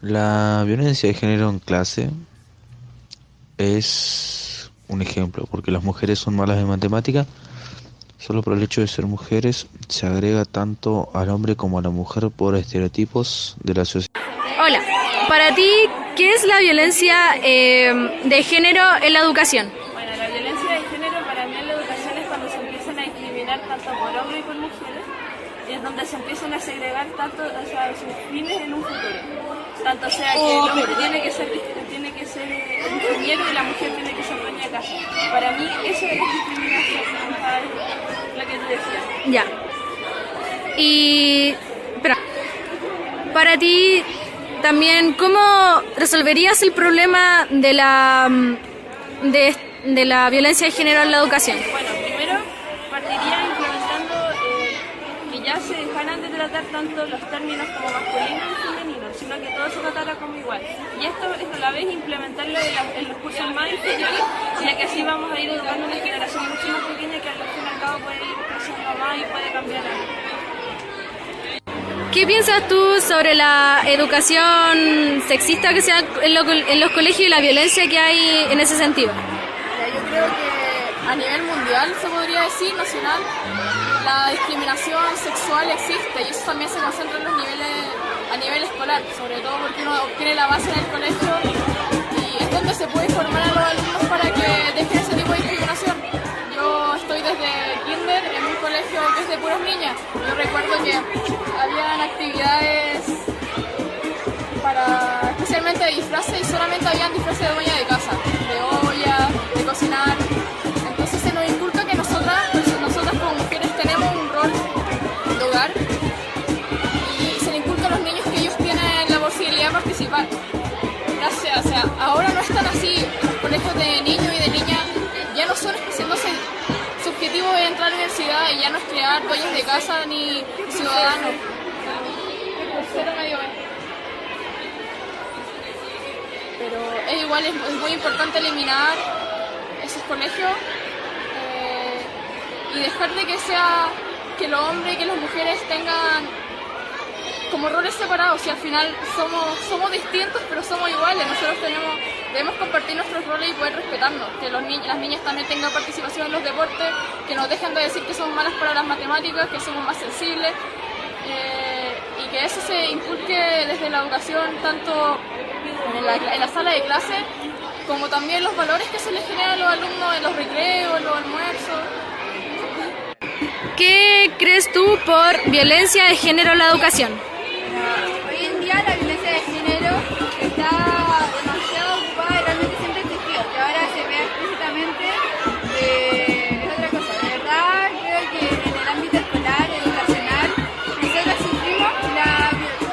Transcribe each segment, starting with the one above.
La violencia de género en clase es un ejemplo, porque las mujeres son malas en matemática. Solo por el hecho de ser mujeres se agrega tanto al hombre como a la mujer por estereotipos de la sociedad. Hola, para ti, ¿qué es la violencia de género en la educación? Bueno, la violencia de género para mí en la educación es cuando se empiezan a discriminar tanto por hombres y por mujeres, y es donde se empiezan a segregar tanto, o sea, sus fines en un futuro. Tanto sea que el hombre tiene que ser ingeniero y la mujer tiene que ser dueña de casa. Para mí eso es discriminación, ¿sabes? Lo que te decía. Ya. Y espera, para ti también, ¿cómo resolverías el problema de la violencia de género en la educación? Bueno, primero partiría implementando que ya se dejaran de tratar tanto los términos como masculino y femenino, sino que todo se tratara como igual. Y esto a la vez implementarlo en los cursos más inferiores, ya que así vamos a ir educando una generación mucho más pequeña que al fin y al cabo puede ir creciendo más y puede cambiar algo. ¿Qué piensas tú sobre la educación sexista que se da en los colegios y la violencia que hay en ese sentido? Yo creo que a nivel mundial, se podría decir, nacional, la discriminación sexual existe y eso también se concentra en los niveles, a nivel escolar, sobre todo porque uno obtiene la base en el colegio y es donde se puede formar a los alumnos para que dejen ese tipo de discriminación. Yo estoy desde kinder en un colegio que es de puras niñas. Yo recuerdo que habían actividades para, especialmente de disfraces, y solamente habían disfraces de dueña de casa, de olla, de cocinar. Entonces se nos inculca que nosotras como mujeres tenemos un rol de hogar y se le inculca a los niños que ellos tienen la posibilidad de participar. Gracias, o sea, ahora no están así. Los colegios de niños y de niñas ya no son especialmente, su objetivo es entrar a la universidad y ya no es crear dueños de casa ni ciudadanos. Tercero medio B. Pero es igual, es muy importante eliminar esos colegios y dejar de que sea que los hombres y que las mujeres tengan como roles separados, y al final somos distintos pero somos iguales. Nosotros debemos compartir nuestros roles y poder respetarnos, que las niñas también tengan participación en los deportes, que nos dejen de decir que somos malas para las matemáticas, que somos más sensibles, y que eso se inculque desde la educación, tanto en la sala de clase, como también los valores que se les generan a los alumnos en los recreos, en los almuerzos. ¿Qué crees tú por violencia de género en la educación? Hoy en día la violencia de género está demasiado ocupada y realmente siempre existió, que ahora se vea explícitamente es otra cosa. De verdad creo que en el ámbito escolar, educacional, nosotros sufrimos la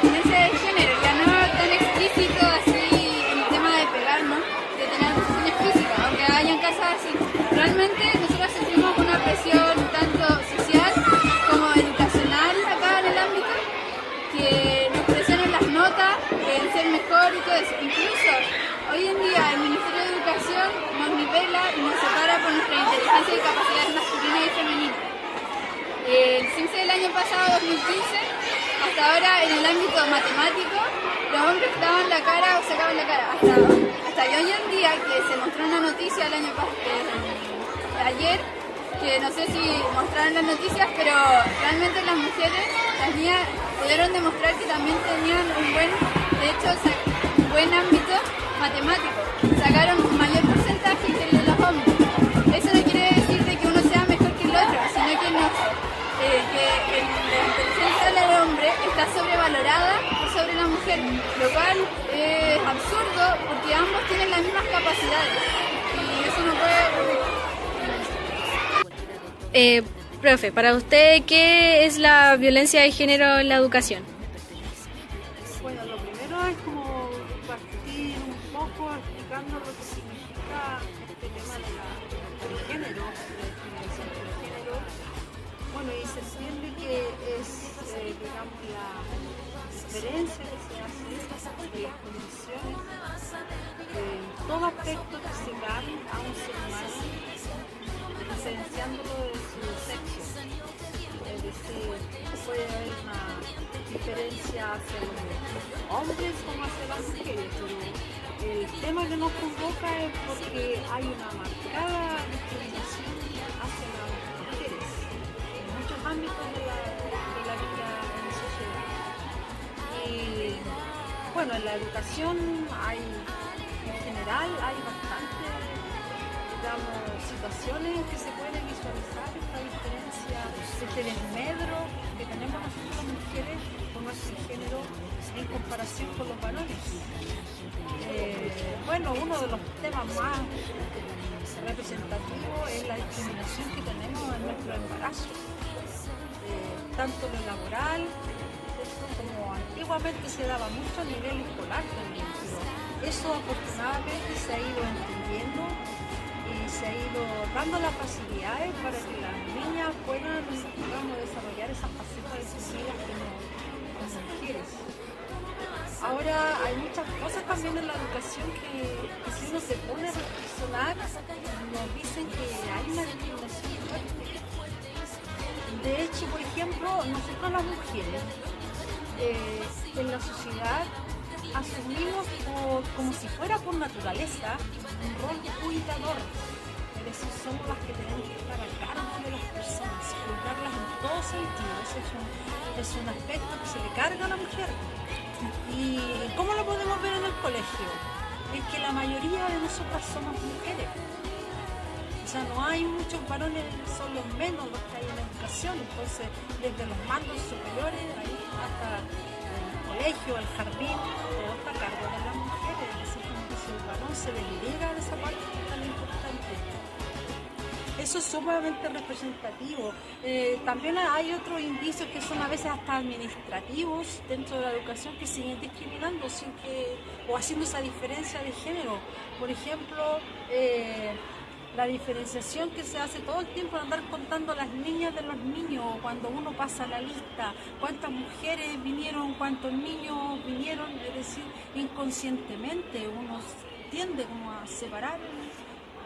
violencia de género, ya no tan explícito así en el tema de pegarnos, de tener agresiones físicas, aunque hayan casos así. Realmente nosotros sufrimos una presión tanto social como educacional acá en el ámbito, que nos presionan las notas, en ser mejor y todo eso. Incluso hoy en día el Ministerio de Educación nos nivela y nos separa por nuestra inteligencia y capacidades masculinas y femeninas. El CIMSE del año pasado, 2015, hasta ahora en el ámbito matemático, los hombres daban la cara o sacaban la cara. Hasta hoy en día, que se mostró una noticia el año ayer, que no sé si mostraron las noticias, pero realmente las mujeres, las niñas, pudieron demostrar que también tenían un buen ámbito matemático. Sacaron un mayor porcentaje que el de los hombres. Eso no quiere decir de que uno sea mejor que el otro, sino que la inteligencia del hombre está sobrevalorada por sobre la mujer, lo cual es absurdo porque ambos tienen las mismas capacidades y eso no puede ocurrir. Profe, para usted, ¿qué es la violencia de género en la educación? Bueno, lo primero es como partir un poco explicando lo que significa este tema del género, de la discriminación por género. Bueno, y se entiende que es, digamos, la diferencia que se hace de las condiciones en todo aspecto que se dan a un ser humano, diferenciándolo de su sexo. Es decir, puede haber una diferencia hacia los hombres como hacia las mujeres, pero el tema que nos convoca es porque hay una marcada discriminación hacia las mujeres en muchos ámbitos de la vida en la sociedad. Y bueno, en la educación en general hay bastantes, digamos, situaciones que se puede visualizar esta diferencia, este desmedro que tenemos nosotros las mujeres con nuestro género en comparación con los varones. Bueno, uno de los temas más representativos es la discriminación que tenemos en nuestro embarazo, tanto en lo laboral como antiguamente se daba mucho a nivel escolar también, pero eso afortunadamente se ha ido entendiendo y se ha ido dando las facilidades para que las niñas puedan, digamos, desarrollar esas facetas de sus vidas como mujeres. Ahora hay muchas cosas también en la educación que si uno se pone a reflexionar nos dicen que hay una discriminación fuerte. De hecho, por ejemplo, nosotros las mujeres en la sociedad asumimos como si fuera por naturaleza un rol cuidador. Es decir, somos las que tenemos que estar a cargo de las personas, cuidarlas en todo sentido. Ese es un aspecto que se le carga a la mujer. ¿Y cómo lo podemos ver en el colegio? Es que la mayoría de nosotras somos mujeres. O sea, no hay muchos varones, son los menos los que hay en la educación. Entonces, desde los mandos superiores ahí hasta el colegio, el jardín, todo está a cargo de las mujeres. Es decir, como que si el varón se desliga de esa parte que es tan importante. Eso es sumamente representativo. También hay otros indicios que son a veces hasta administrativos dentro de la educación que siguen discriminando o haciendo esa diferencia de género. Por ejemplo, la diferenciación que se hace todo el tiempo de andar contando las niñas de los niños, cuando uno pasa la lista, cuántas mujeres vinieron, cuántos niños vinieron, es decir, inconscientemente uno tiende como a separar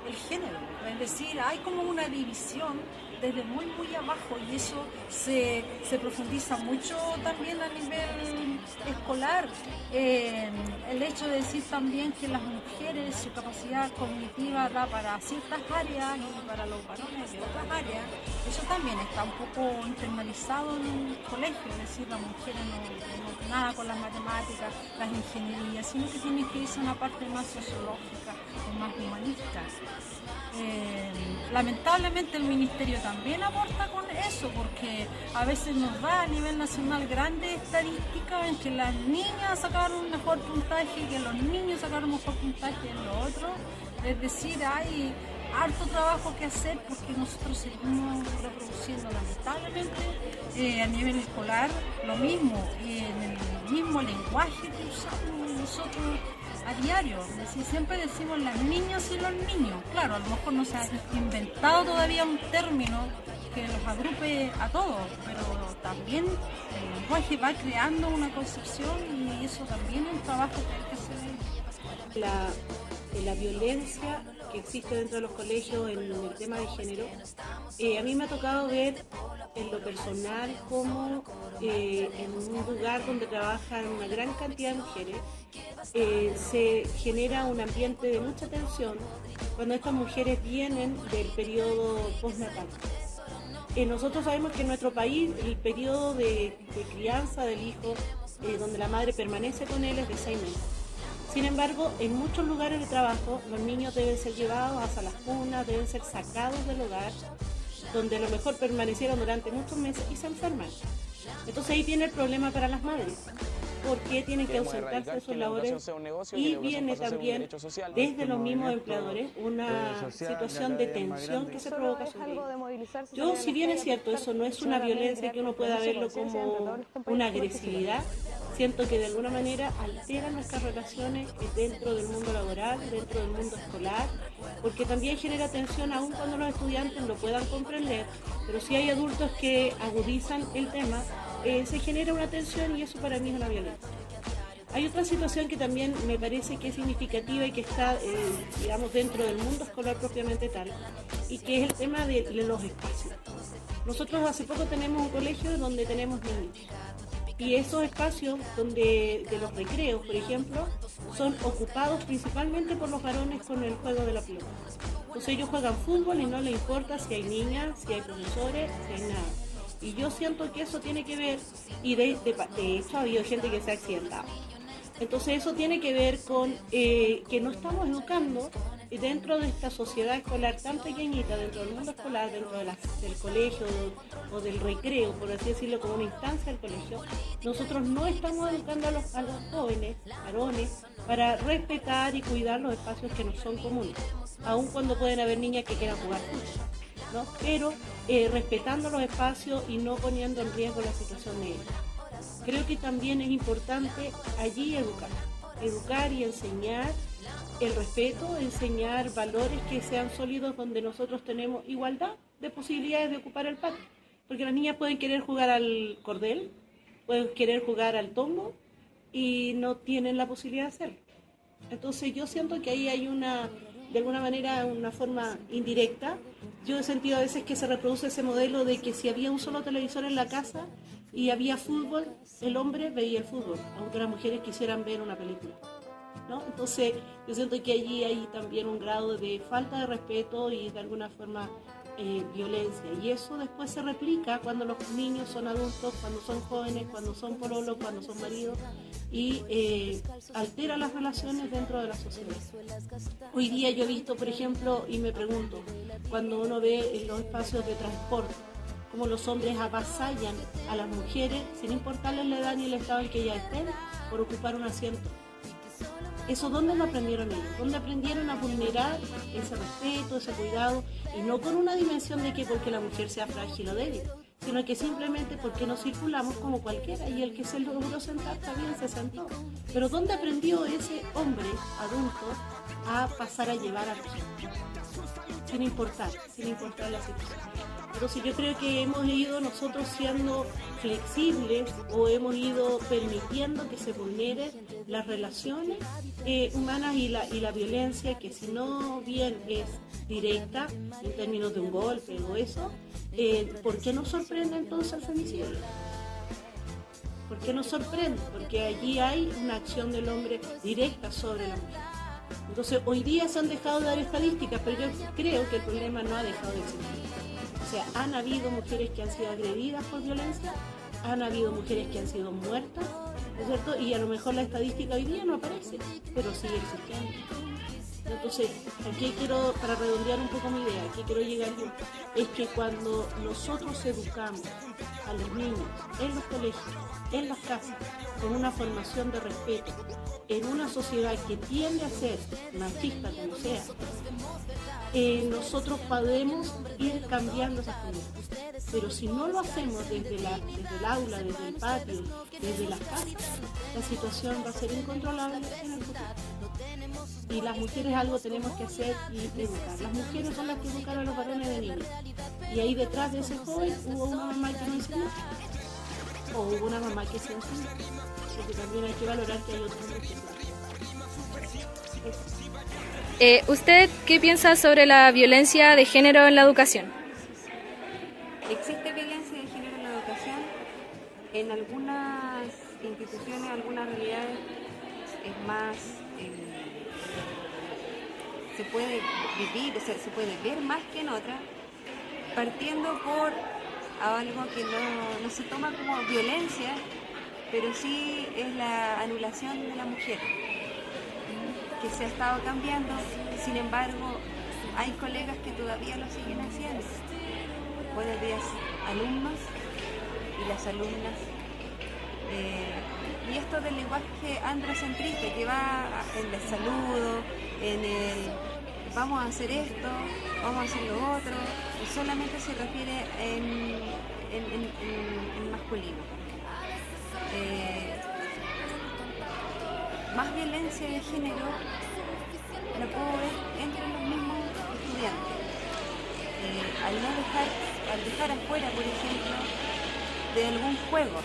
el género, es decir, hay como una división desde muy abajo y eso se profundiza mucho también a nivel escolar. El hecho de decir también que las mujeres, su capacidad cognitiva da para ciertas áreas y para los varones de otras áreas, eso también está un poco internalizado en el colegio, es decir, las mujeres no nada con las matemáticas, las ingenierías, sino que tienen que irse a una parte más sociológica o más humanista. Lamentablemente el ministerio también aporta con eso, porque a veces nos da a nivel nacional grandes estadísticas en que las niñas sacaron un mejor puntaje y que los niños sacaron un mejor puntaje en lo otro. Es decir, hay harto trabajo que hacer porque nosotros seguimos reproduciendo lamentablemente a nivel escolar lo mismo, en el mismo lenguaje que usamos nosotros a diario. Es decir, siempre decimos las niñas y los niños. Claro, a lo mejor no se ha inventado todavía un término que los agrupe a todos, pero también el lenguaje va creando una concepción y eso también es un trabajo que hay que hacer. La violencia que existe dentro de los colegios en el tema de género, a mí me ha tocado ver en lo personal como en un lugar donde trabajan una gran cantidad de mujeres se genera un ambiente de mucha tensión cuando estas mujeres vienen del periodo postnatal. Nosotros sabemos que en nuestro país el periodo de crianza del hijo, donde la madre permanece con él, es de 6 meses. Sin embargo, en muchos lugares de trabajo, los niños deben ser llevados hasta las cunas, deben ser sacados del hogar, donde a lo mejor permanecieron durante muchos meses y se enferman. Entonces ahí viene el problema para las madres. ¿Por qué tienen que ausentarse de sus labores? Y viene también desde los mismos empleadores una situación de tensión que se provoca sobre ellos. Yo, si bien es cierto, eso no es una violencia que uno pueda verlo como una agresividad, siento que de alguna manera altera nuestras relaciones dentro del mundo laboral, dentro del mundo escolar, porque también genera tensión aun cuando los estudiantes lo puedan comprender, pero si hay adultos que agudizan el tema, se genera una tensión y eso para mí es una violencia. Hay otra situación que también me parece que es significativa y que está, digamos, dentro del mundo escolar propiamente tal, y que es el tema de los espacios. Nosotros hace poco tenemos un colegio donde tenemos niños. Y esos espacios de los recreos, por ejemplo, son ocupados principalmente por los varones con el juego de la pelota. Entonces ellos juegan fútbol y no les importa si hay niñas, si hay profesores, si hay nada. Y yo siento que eso tiene que ver, y de hecho ha habido gente que se ha accidentado. Entonces eso tiene que ver con que no estamos educando dentro de esta sociedad escolar tan pequeñita, dentro del mundo escolar, dentro del colegio o del recreo, por así decirlo, como una instancia del colegio. Nosotros no estamos educando a los jóvenes, varones, para respetar y cuidar los espacios que nos son comunes, aun cuando pueden haber niñas que quieran jugar fútbol, ¿no? Pero respetando los espacios y no poniendo en riesgo la situación de ellos. Creo que también es importante allí educar y enseñar el respeto, enseñar valores que sean sólidos, donde nosotros tenemos igualdad de posibilidades de ocupar el patio. Porque las niñas pueden querer jugar al cordel, pueden querer jugar al tombo y no tienen la posibilidad de hacerlo. Entonces yo siento que ahí hay de alguna manera, una forma indirecta. Yo he sentido a veces que se reproduce ese modelo de que si había un solo televisor en la casa y había fútbol, el hombre veía el fútbol, aunque las mujeres quisieran ver una película, ¿no? Entonces yo siento que allí hay también un grado de falta de respeto y de alguna forma violencia, y eso después se replica cuando los niños son adultos, cuando son jóvenes, cuando son pololos, cuando son maridos, y altera las relaciones dentro de la sociedad. Hoy día yo he visto, por ejemplo, y me pregunto, cuando uno ve en los espacios de transporte, cómo los hombres avasallan a las mujeres sin importarles la edad ni el estado en que ellas estén por ocupar un asiento. ¿Eso dónde lo aprendieron ellos? ¿Dónde aprendieron a vulnerar ese respeto, ese cuidado? Y no con una dimensión de que porque la mujer sea frágil o débil, sino que simplemente porque no circulamos como cualquiera, y el que se logró sentar también se sentó. Pero ¿dónde aprendió ese hombre adulto a pasar a llevar a los hijos? Sin importar la situación. Entonces yo creo que hemos ido nosotros siendo flexibles, o hemos ido permitiendo que se vulneren las relaciones humanas y la violencia, que si no bien es directa en términos de un golpe o eso, ¿por qué nos sorprende entonces el femicidio? ¿Por qué nos sorprende? Porque allí hay una acción del hombre directa sobre la mujer. Entonces hoy día se han dejado de dar estadísticas, pero yo creo que el problema no ha dejado de existir. O sea, han habido mujeres que han sido agredidas por violencia, han habido mujeres que han sido muertas, ¿no es cierto? Y a lo mejor la estadística hoy día no aparece, pero sigue existiendo. Entonces, aquí quiero, para redondear un poco mi idea, aquí quiero llegar yo, es que cuando nosotros educamos a los niños en los colegios, en las casas, con una formación de respeto, en una sociedad que tiende a ser machista como sea, nosotros podemos ir cambiando esas conductas. Pero si no lo hacemos desde el aula, desde el patio, desde las casas, la situación va a ser incontrolable en el futuro. Y las mujeres algo tenemos que hacer y educar. Las mujeres son las que educan a los varones de niños. Y ahí detrás de ese joven hubo una mamá que no enseñó, o hubo una mamá que se enseñó. Porque también hay que valorar que hay otros hombres que se ¿Usted qué piensa sobre la violencia de género en la educación? Existe violencia de género en la educación. En algunas instituciones, algunas realidades es más, se puede vivir, o sea, se puede ver más que en otras, partiendo por algo que no se toma como violencia, pero sí es la anulación de la mujer, que se ha estado cambiando. Sin embargo, hay colegas que todavía lo siguen haciendo. Buenos días, alumnos y las alumnas. Y esto del lenguaje androcentrista, que va en el saludo, en el vamos a hacer esto, vamos a hacer lo otro, y solamente se refiere en masculino. Más violencia de género la puedo ver entre los mismos estudiantes. Al dejar afuera, por ejemplo, de algún juego,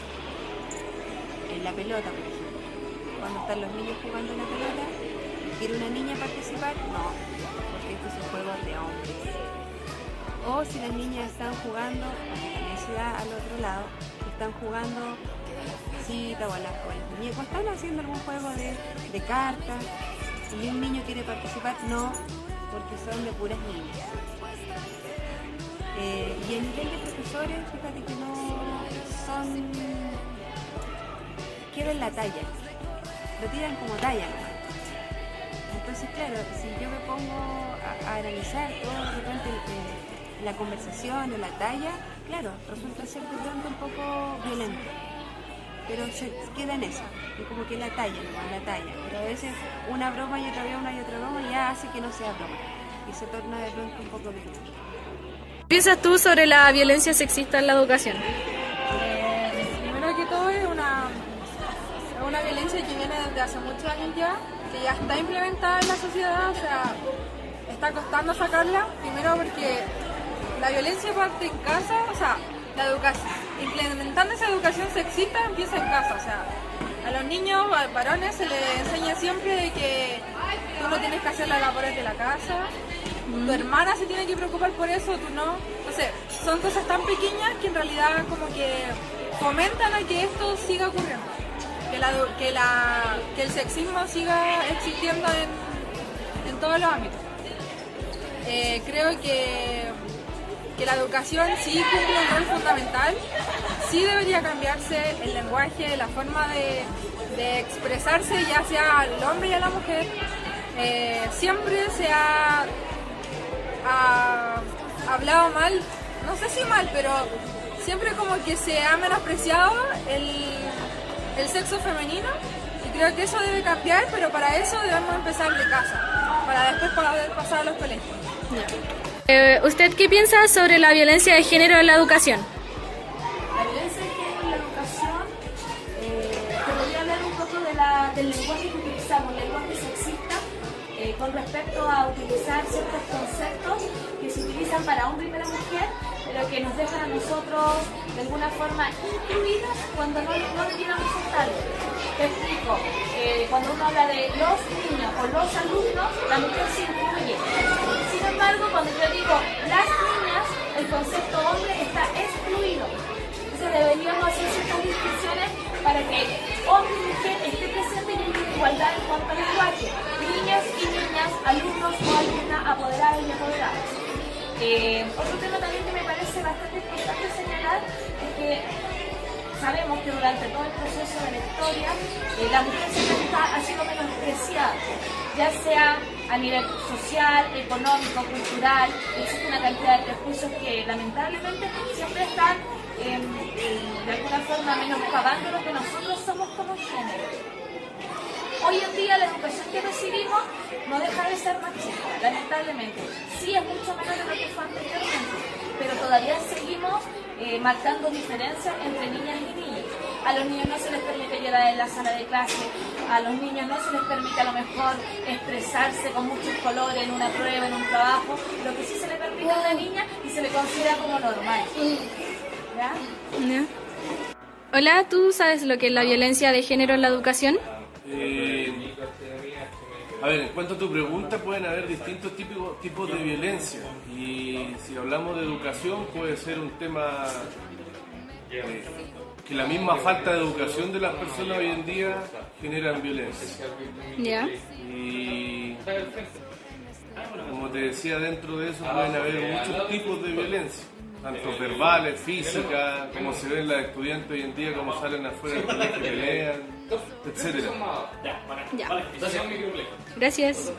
en la pelota, por ejemplo, cuando están los niños jugando en la pelota, ¿quiere una niña participar? No, porque estos son juegos de hombres. O si las niñas están jugando, en la universidad al otro lado, están jugando casitas o a los muñecos, están haciendo algún juego de cartas y un niño quiere participar, no, porque son de puras niñas. Y el nivel de profesores, fíjate que no son, quieren la talla, lo tiran como talla nomás. Entonces, claro, si yo me pongo a analizar todo de repente la conversación o la talla, claro, resulta ser de pronto un poco violento, pero se queda en eso, y como que la talla nomás, la talla, pero a veces una broma y otra vez una y otra broma ya hace que no sea broma, y se torna de pronto un poco violento. ¿Qué piensas tú sobre la violencia sexista en la educación? Primero que todo es una violencia que viene desde hace muchos años ya, que ya está implementada en la sociedad, o sea, está costando sacarla, primero porque la violencia parte en casa, o sea, la educación, implementando esa educación sexista empieza en casa, o sea, a los niños, varones, se les enseña siempre de que tú no tienes que hacer las labores de la casa, tu hermana se tiene que preocupar por eso, tú no. Entonces, son cosas tan pequeñas que en realidad como que fomentan a que esto siga ocurriendo, que el sexismo siga existiendo en todos los ámbitos. Creo que la educación sí cumple un rol fundamental, sí debería cambiarse el lenguaje, la forma de expresarse, ya sea al hombre y a la mujer. Siempre se ha hablado mal, no sé si mal, pero siempre como que se ha menospreciado el sexo femenino, y creo que eso debe cambiar, pero para eso debemos empezar de casa, para después poder pasar a los colegios. ¿Usted qué piensa sobre la violencia de género en la educación? La violencia de género en la educación, te podría hablar un poco del lenguaje que utilizamos, el lenguaje sexista, con respecto a utilizar ciertos conceptos que se utilizan para hombre y para mujer, pero que nos dejan a nosotros de alguna forma incluidas cuando no debiéramos estarlo. Te explico, cuando uno habla de los niños o los alumnos, la mujer se incluye. Sin embargo, cuando yo digo las niñas, el concepto hombre está excluido. Entonces deberíamos hacer ciertas distinciones para que hombre y mujer esté presente y haya igualdad en cuanto al lenguaje. Niñas y niñas, alumnos o alumnas, apoderados y apoderadas. Otro tema también que me parece bastante importante señalar es que sabemos que durante todo el proceso de la historia la mujer siempre ha sido menospreciada, ya sea a nivel social, económico, cultural. Existe una cantidad de prejuicios que lamentablemente siempre están de alguna forma menoscabando lo que nosotros somos como género. Hoy en día la educación que recibimos no deja de ser machista, lamentablemente. Sí, es mucho menos de lo que fue anteriormente, pero todavía seguimos marcando diferencias entre niñas y niños. A los niños no se les permite llorar en la sala de clase, a los niños no se les permite a lo mejor expresarse con muchos colores en una prueba, en un trabajo, lo que sí se le permite a una niña y se le considera como normal. ¿Ya? Hola, ¿tú sabes lo que es la violencia de género en la educación? A ver, en cuanto a tu pregunta, pueden haber distintos tipos de violencia, y si hablamos de educación puede ser un tema que la misma falta de educación de las personas hoy en día generan violencia. ¿Ya? Y como te decía, dentro de eso pueden haber muchos tipos de violencia, tanto verbales, físicas, como se ven las estudiantes hoy en día, como salen afuera del colegio, pelean, etcétera. Ya. Gracias.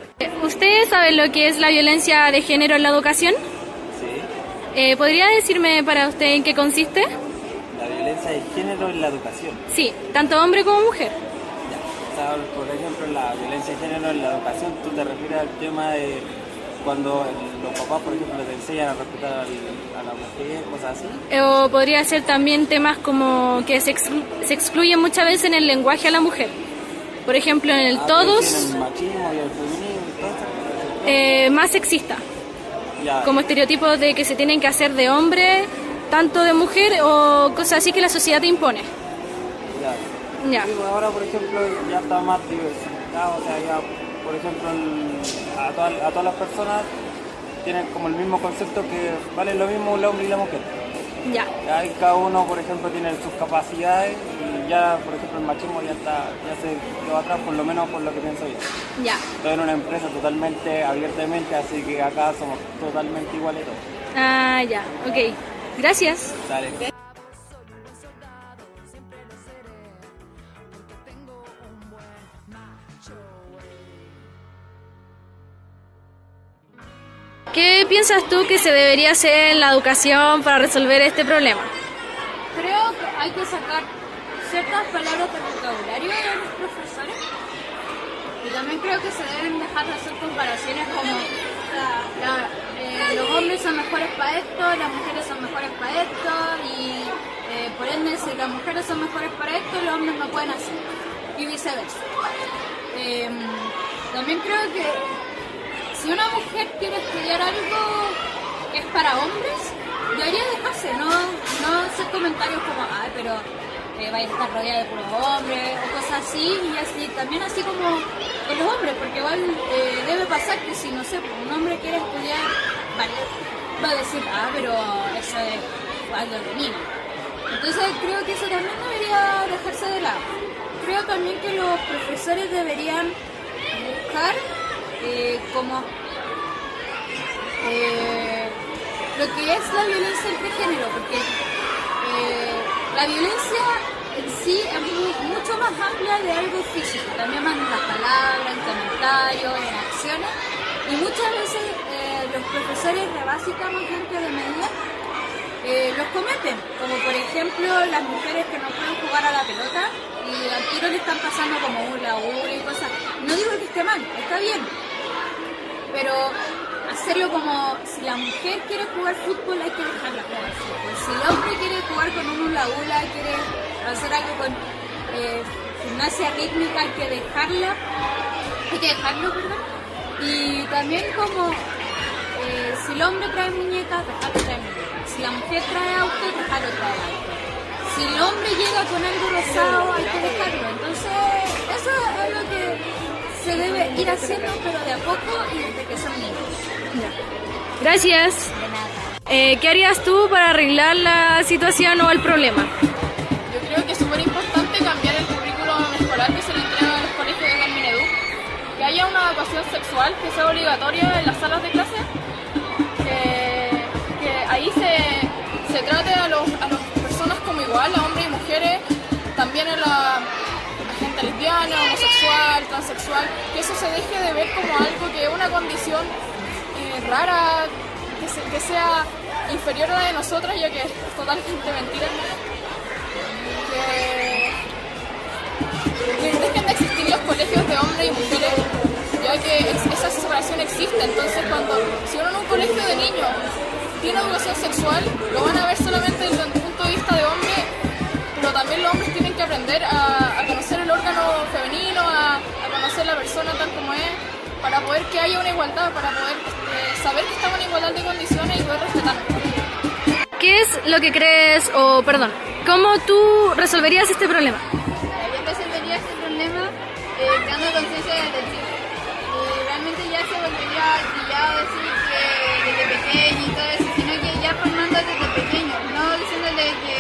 ¿Usted sabe lo que es la violencia de género en la educación? Sí. ¿Podría decirme para usted en qué consiste? La violencia de género en la educación. Sí, tanto hombre como mujer. Ya. O sea, por ejemplo, la violencia de género en la educación, tú te refieres al tema de cuando los papás, por ejemplo, te enseñan a respetar a la mujer, cosas así. O podría ser también temas como que se excluyen muchas veces en el lenguaje a la mujer. Por ejemplo, en el todos, en el machismo y el feminismo y todo eso. más sexista. Ya. Como estereotipos de que se tienen que hacer de hombre, tanto de mujer o cosas así que la sociedad te impone. Ya. Ya. Sí, pues ahora, por ejemplo, ya está más diversificado, o sea, ya, por ejemplo, a todas las personas tienen como el mismo concepto, que vale lo mismo el hombre y la mujer. Ya. Ahí cada uno, por ejemplo, tiene sus capacidades y ya, por ejemplo, el machismo ya se quedó atrás, por lo menos por lo que pienso yo. Ya. Estoy en una empresa totalmente abiertamente, así que acá somos totalmente iguales todos. Ah, ya, ok. Gracias. Dale. ¿Qué piensas tú que se debería hacer en la educación para resolver este problema? Creo que hay que sacar ciertas palabras del vocabulario de los profesores y también creo que se deben dejar de hacer comparaciones como los hombres son mejores para esto, las mujeres son mejores para esto y por ende si las mujeres son mejores para esto, los hombres no pueden hacer y viceversa. También creo que si una mujer quiere estudiar algo que es para hombres, debería dejarse, no hacer comentarios como, ay, pero vaya a estar rodeada de puros hombres o cosas así, y así también así como con los hombres, porque igual debe pasar que si, no sé, un hombre quiere estudiar, va a decir, pero eso es algo de niño. Entonces creo que eso también debería dejarse de lado. Creo también que los profesores deberían buscar como lo que es la violencia entre género, porque la violencia en sí es mucho más amplia de algo físico, también más en las palabras, en comentarios, en acciones, y muchas veces los profesores de básica más bien que de media los cometen, como por ejemplo las mujeres que no pueden jugar a la pelota y al tiro le están pasando como hula y cosas. No digo que esté mal, está bien, pero hacerlo como si la mujer quiere jugar fútbol hay que dejarla jugar fútbol, si el hombre quiere jugar con un hula quiere hacer algo con gimnasia rítmica hay que dejarlo, perdón. Y también como si el hombre trae muñecas, dejarlo traer muñecas, si la mujer trae auto, dejarlo traer auto, si el hombre llega con algo rosado hay que dejarlo. Entonces eso es lo que se debe ir haciendo, pero de a poco y desde que son niños. Gracias. ¿Qué harías tú para arreglar la situación o el problema? Yo creo que es súper importante cambiar el currículum escolar que se le entrega a los colegios de Carminedú, que haya una educación sexual que sea obligatoria en las salas de clase, que ahí se trate a las personas como igual, a hombres y mujeres, también a la gente lesbiana, homosexual, transexual, que eso se deje de ver como algo que es una condición rara, que sea inferior a la de nosotras, ya que es totalmente mentira. Que dejen de existir los colegios de hombres y mujeres, ya que esa separación existe. Entonces si uno en un colegio de niños tiene educación sexual, lo van a ver solamente desde el punto de vista de hombre, pero también los hombres tienen que aprender a conocer el órgano femenino, a conocer la persona tal como es, para poder que haya una igualdad, para poder saber que estamos en igualdad de condiciones y poder respetarnos. ¿Qué es lo que crees, cómo tú resolverías este problema? Yo resolvería este problema creando conciencia desde chico. Y realmente ya se volvería trillado decir que desde pequeño y todo eso, sino que ya formando desde pequeño, no diciéndole que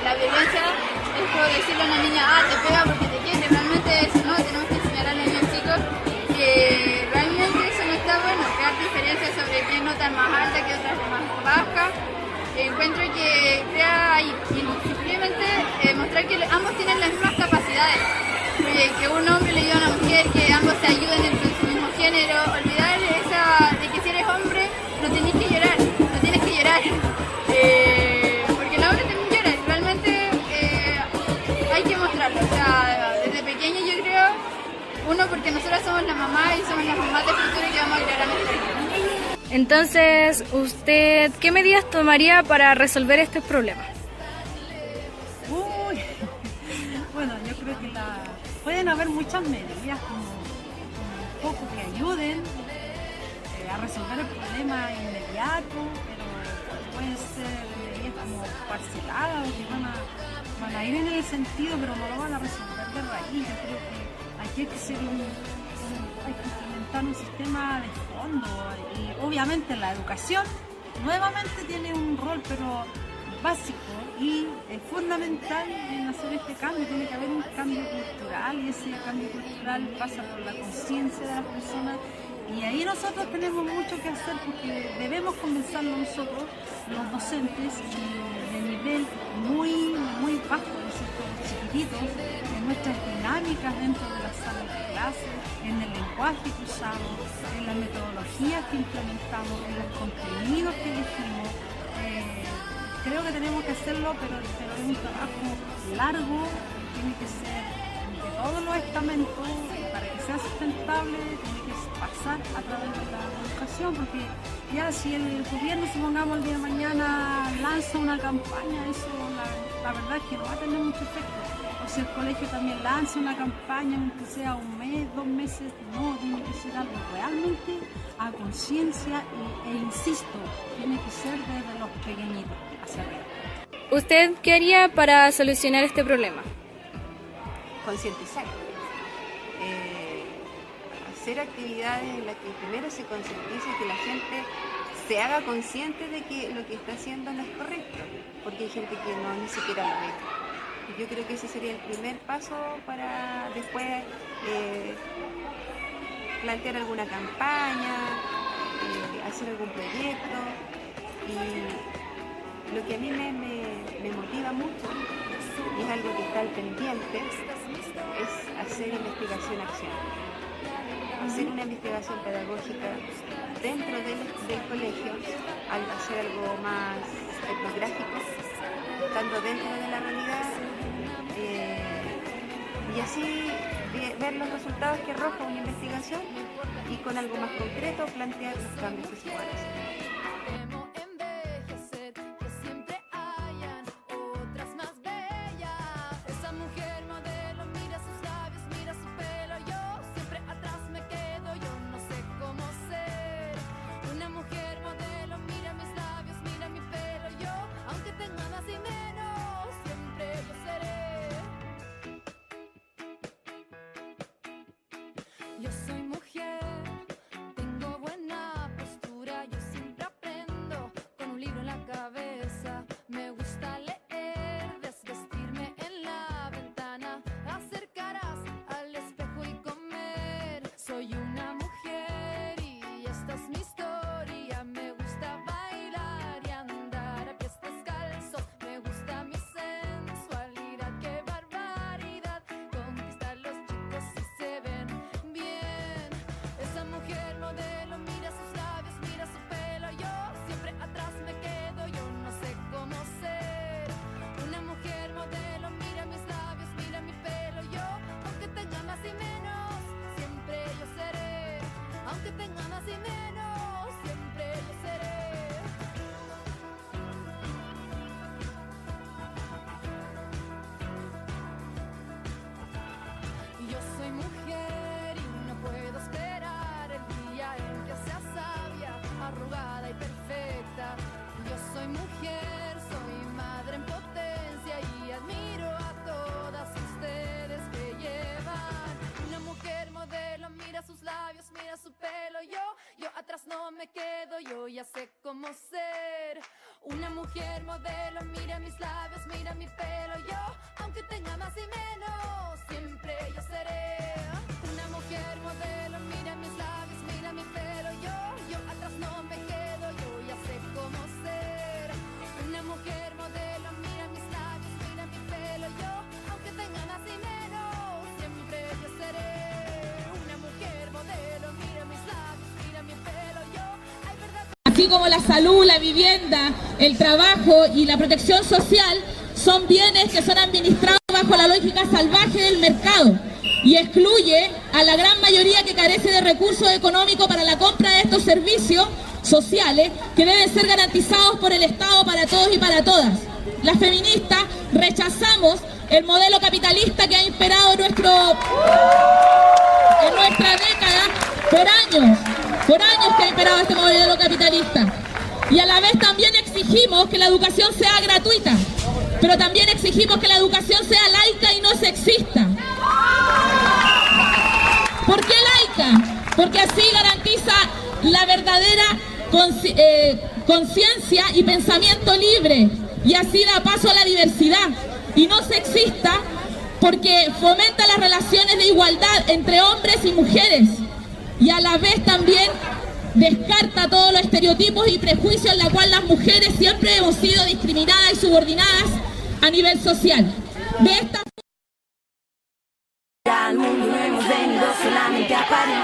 la violencia es por decirle a una niña, te pega porque te quiere. Realmente eso no, tenemos que enseñar a los niños chicos que realmente eso no está bueno, crear diferencias sobre quién nota más alta, que otra es más baja. Encuentro que crea y simplemente mostrar que ambos tienen las mismas capacidades, que un hombre le ayuda a una mujer, que ambos se ayuden entre su mismo género, olvidar de que si eres hombre no tienes que llorar, porque el hombre también llora, realmente hay que mostrarlo, o sea, desde pequeño yo creo, porque nosotros somos la mamá y somos las mamás del futuro que vamos a crear a nuestra hija. Entonces, ¿usted qué medidas tomaría para resolver este problema? Bueno, yo creo que pueden haber muchas medidas como un poco que ayuden a resolver el problema inmediato, pero pueden ser medidas como parceladas que van a ir en el sentido, pero no lo van a resolver de raíz. Yo creo que aquí hay que hacer hay que implementar un sistema de fondo y obviamente la educación nuevamente tiene un rol, pero básico y fundamental en hacer este cambio. Tiene que haber un cambio cultural y ese cambio cultural pasa por la conciencia de las personas. Y ahí nosotros tenemos mucho que hacer porque debemos comenzarlo nosotros, los docentes, de nivel muy bajo, chiquititos, en nuestras dinámicas dentro de las salas de clase, en el lenguaje que usamos, en las metodologías que implementamos, en los contenidos que elegimos. Creo que tenemos que hacerlo, pero es un trabajo largo, tiene que ser de todos los estamentos, para que sea sustentable, tiene que pasar a través de la educación, porque ya si el gobierno, supongamos el día de mañana, lanza una campaña, eso la verdad es que no va a tener mucho efecto. O si el colegio también lanza una campaña, aunque sea un mes, 2 meses, no, tiene que ser algo realmente a conciencia e insisto, tiene que ser desde los pequeñitos hacia arriba. ¿Usted qué haría para solucionar este problema? Concientizar. Hacer actividades en las que primero se concientice, que la gente se haga consciente de que lo que está haciendo no es correcto, porque hay gente que no ni siquiera lo ve. Y yo creo que ese sería el primer paso para después plantear alguna campaña, hacer algún proyecto. Y lo que a mí me motiva mucho, y es algo que está al pendiente, es hacer investigación-acción. Hacer una investigación pedagógica dentro del colegio, al hacer algo más etnográfico, estando dentro de la realidad, y así ver los resultados que arroja una investigación y con algo más concreto plantear los cambios que se pueden hacer. Yo soy mujer, tengo buena postura, yo siempre aprendo con un libro en la cabeza. Me gusta leer, desvestirme en la ventana, hacer caras al espejo y comer. Soy una mujer y esta es mi historia. Me gusta bailar y andar a pies descalzos. Me gusta mi sensualidad, qué barbaridad. Conquistar los chicos si se ven bien. Esa mujer modelo, mira sus labios, mira su pelo. Yo siempre atrás me quedo, yo no sé cómo ser una mujer modelo, mira mis labios, mira mi pelo. Yo, aunque tenga más y menos, siempre yo seré. Aunque tenga más y menos, siempre yo seré. Yo soy mujer y no puedo esperar el día en que sea sabia, arrugada y perfecta. Yo soy mujer, soy madre en potencia y admiro a todas ustedes que llevan una mujer modelo, mira sus labios, mira su pelo. Yo atrás no me quedo, yo ya sé cómo ser una mujer modelo, mira mis labios, mira mi pelo. Yo, aunque tenga más y menos, siempre yo seré una mujer modelo, mira mis labios, mira mi pelo. Yo atrás no me quedo, yo ya sé cómo ser una mujer modelo, mira mis labios, mira mi pelo. Yo, aunque tenga más y menos, siempre yo seré una mujer modelo, mira mis labios, mira mi pelo. Yo, hay verdad. Así como la salud, la vivienda, el trabajo y la protección social son bienes que son administrados bajo la lógica salvaje del mercado y excluye a la gran mayoría que carece de recursos económicos para la compra de estos servicios sociales que deben ser garantizados por el Estado para todos y para todas. Las feministas rechazamos el modelo capitalista que ha imperado en nuestra década por años que ha imperado este modelo capitalista. Y a la vez también exigimos que la educación sea gratuita, pero también exigimos que la educación sea laica y no sexista. ¿Por qué laica? Porque así garantiza la verdadera conciencia y pensamiento libre y así da paso a la diversidad, y no sexista porque fomenta las relaciones de igualdad entre hombres y mujeres, y a la vez también descarta todos los estereotipos y prejuicios en la cual las mujeres siempre hemos sido discriminadas y subordinadas a nivel social. De esta al mundo no hemos venido solamente a parir.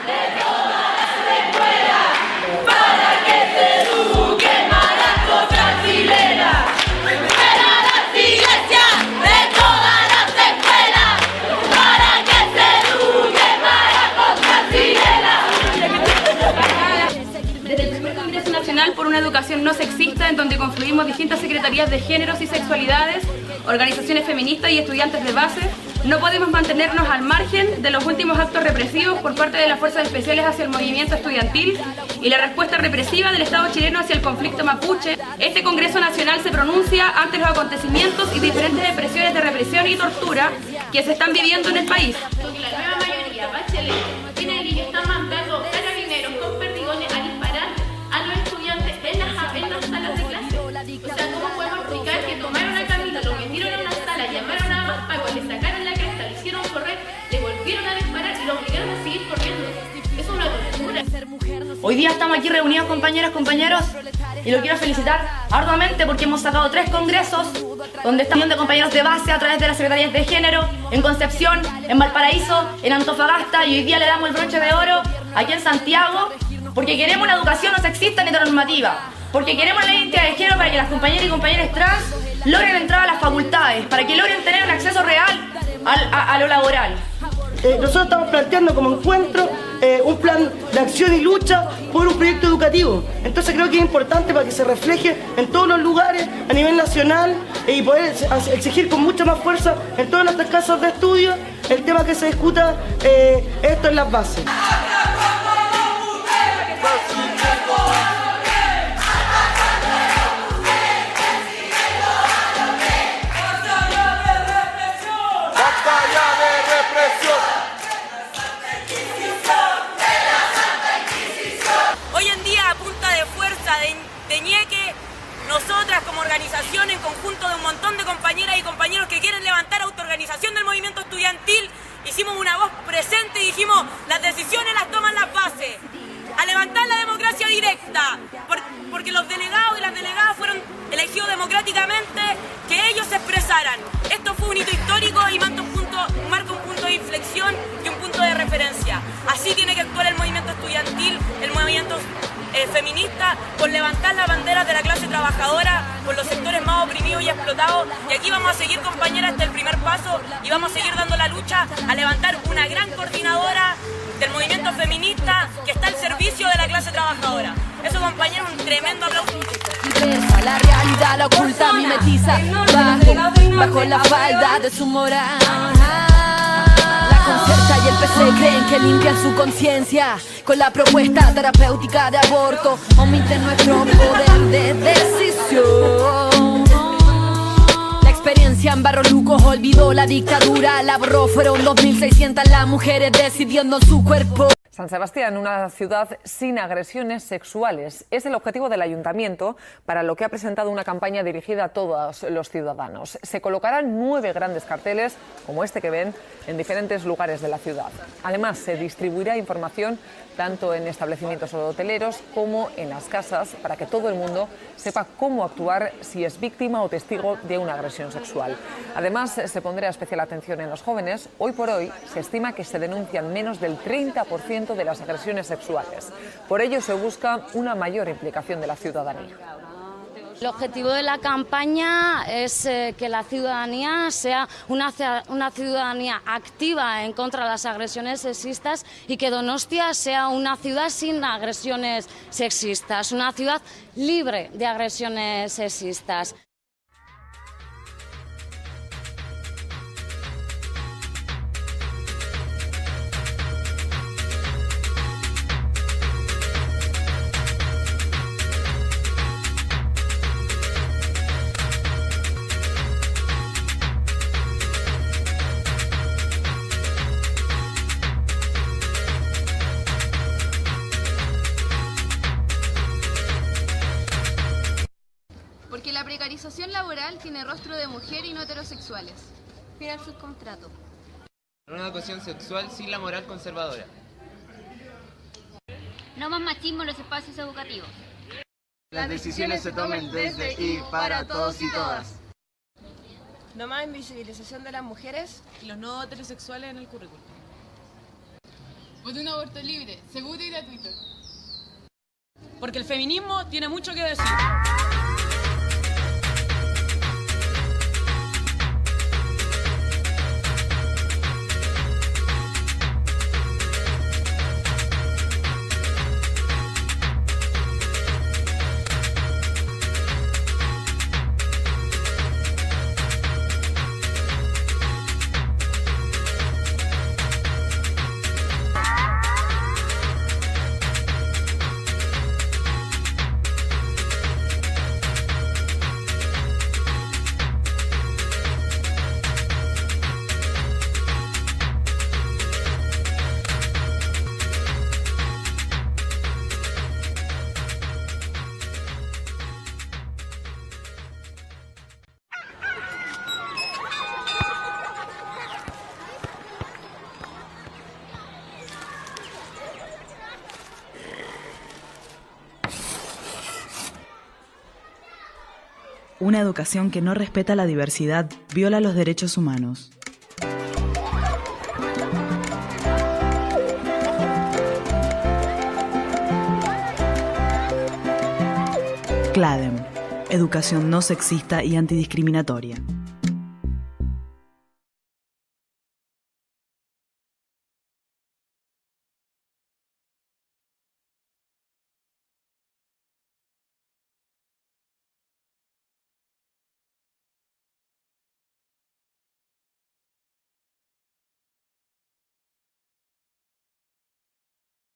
De todas las escuelas, para que se eduque maraco brasilera. Fuera las iglesias, de todas las escuelas, para que se eduque maraco brasilera. Desde el primer Congreso Nacional por una Educación No Sexista, en donde confluimos distintas secretarías de géneros y sexualidades, organizaciones feministas y estudiantes de base, no podemos mantenernos al margen de los últimos actos represivos por parte de las fuerzas especiales hacia el movimiento estudiantil y la respuesta represiva del Estado chileno hacia el conflicto mapuche. Este Congreso Nacional se pronuncia ante los acontecimientos y diferentes expresiones de represión y tortura que se están viviendo en el país. Porque la nueva mayoría, Bachelet, tiene y está mandando carabineros con perdigones a disparar a los estudiantes en las salas de clase. O sea, ¿cómo podemos explicar que tomaron a Camilo, lo metieron en una sala, llamaron a más pagos, le sacaron la cresta, le hicieron correr, le volvieron a disparar y lo obligaron a seguir corriendo? Eso es una locura. Hoy día estamos aquí reunidos, compañeras, compañeros, y lo quiero felicitar arduamente porque hemos sacado 3 congresos donde estamos de compañeros de base a través de las secretarías de género, en Concepción, en Valparaíso, en Antofagasta, y hoy día le damos el broche de oro aquí en Santiago, porque queremos una educación no sexista ni heteronormativa, porque queremos la identidad de género para que las compañeras y compañeros trans logren entrar a las facultades, para que logren tener un acceso real a lo laboral. Nosotros estamos planteando como encuentro un plan de acción y lucha por un proyecto educativo. Entonces creo que es importante para que se refleje en todos los lugares a nivel nacional y poder exigir con mucha más fuerza en todas nuestras casas de estudio el tema que se discuta esto en las bases. Hoy en día, a punta de fuerza, de ñeque, nosotras como organización, en conjunto de un montón de compañeras y compañeros que quieren levantar autoorganización del movimiento estudiantil, hicimos una voz presente y dijimos, las decisiones las toman las bases. A levantar la democracia directa, porque los delegados y las delegadas fueron elegidos democráticamente, que ellos se expresaran. Esto fue un hito histórico y marca un punto de inflexión y un punto de referencia. Así tiene que actuar el movimiento estudiantil, el movimiento feminista, con levantar las banderas de la clase trabajadora, con los sectores más oprimidos y explotados. Y aquí vamos a seguir, compañeras, hasta el primer paso, y vamos a seguir dando la lucha a levantar una gran coordinadora del movimiento feminista que está al servicio de la clase trabajadora. Eso, compañeros, un tremendo aplauso. La realidad la oculta, mimetiza bajo la falda de su moral. La Concerta y el PC creen que limpian su conciencia con la propuesta terapéutica de aborto. Omiten nuestro poder de decisión. La experiencia en Barro Luco olvidó la dictadura, la borró, fueron 2.600 las mujeres decidiendo su cuerpo. San Sebastián, una ciudad sin agresiones sexuales, es el objetivo del ayuntamiento, para lo que ha presentado una campaña dirigida a todos los ciudadanos. Se colocarán 9 grandes carteles, como este que ven, en diferentes lugares de la ciudad. Además, se distribuirá información tanto en establecimientos hoteleros como en las casas, para que todo el mundo sepa cómo actuar si es víctima o testigo de una agresión sexual. Además, se pondrá especial atención en los jóvenes. Hoy por hoy se estima que se denuncian menos del 30% de las agresiones sexuales. Por ello se busca una mayor implicación de la ciudadanía. El objetivo de la campaña es que la ciudadanía sea una ciudadanía activa en contra de las agresiones sexistas y que Donostia sea una ciudad sin agresiones sexistas, una ciudad libre de agresiones sexistas. Porque la precarización laboral tiene rostro de mujer y no heterosexuales. Fin al subcontrato. Una educación sexual sin la moral conservadora. No más machismo en los espacios educativos. Las decisiones se tomen desde y para todos y todas. No más invisibilización de las mujeres y los no heterosexuales en el currículum. Por un aborto libre, seguro y gratuito. Porque el feminismo tiene mucho que decir. Una educación que no respeta la diversidad viola los derechos humanos. CLADEM, educación no sexista y antidiscriminatoria.